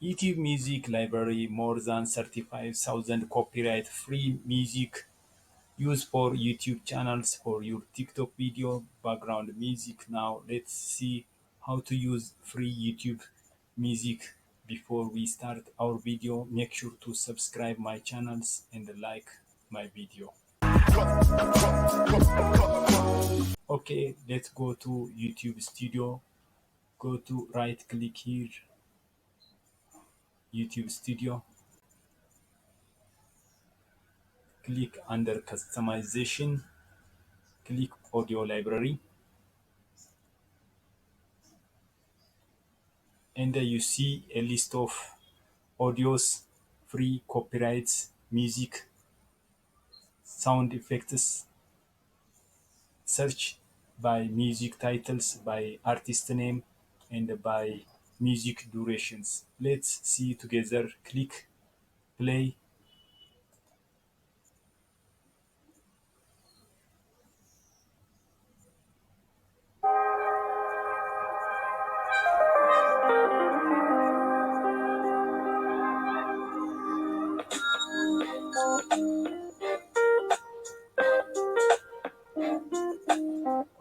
YouTube Music Library, more than 35,000 copyright free music used for YouTube channels, for your TikTok video, background music. Now let's see how to use free YouTube music. Before we start our video, make sure to subscribe my channels and like my video. Okay, let's go to YouTube Studio. Go to right click here, YouTube Studio. Click under customization, click audio library, and you see a list of audios, free copyrights, music, sound effects. Search by music titles, by artist name, and by music durations. Let's see together. Click play.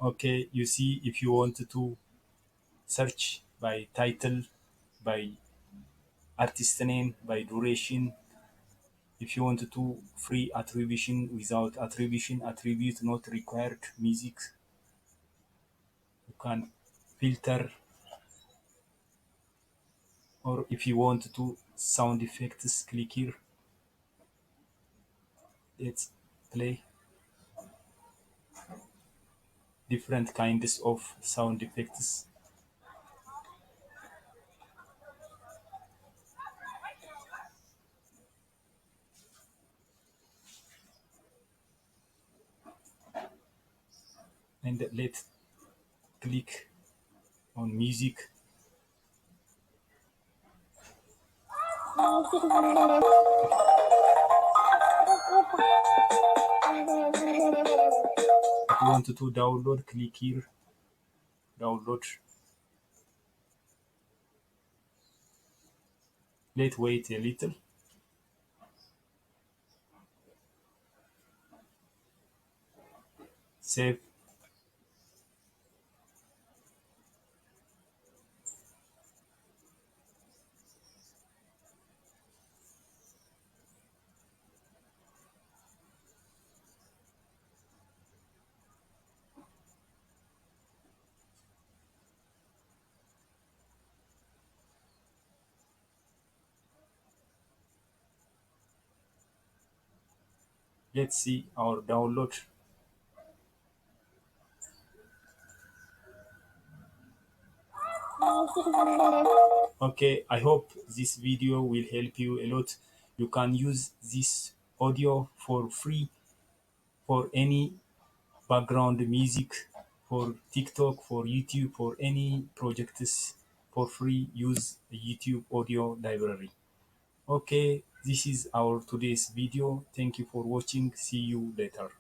Okay, you see, if you want to search by title, by artist name, by duration, if you want to free attribution, without attribution, attribute not required music, you can filter. Or if you want to sound effects, click here. Let's play different kinds of sound effects. And let's click on music. If you want to download, click here, download. Let's wait a little. Save. Let's see our download. Okay, I hope this video will help you a lot. You can use this audio for free for any background music, for TikTok, for YouTube, for any projects for free. Use the YouTube audio library. Okay, this is our today's video. Thank you for watching. See you later.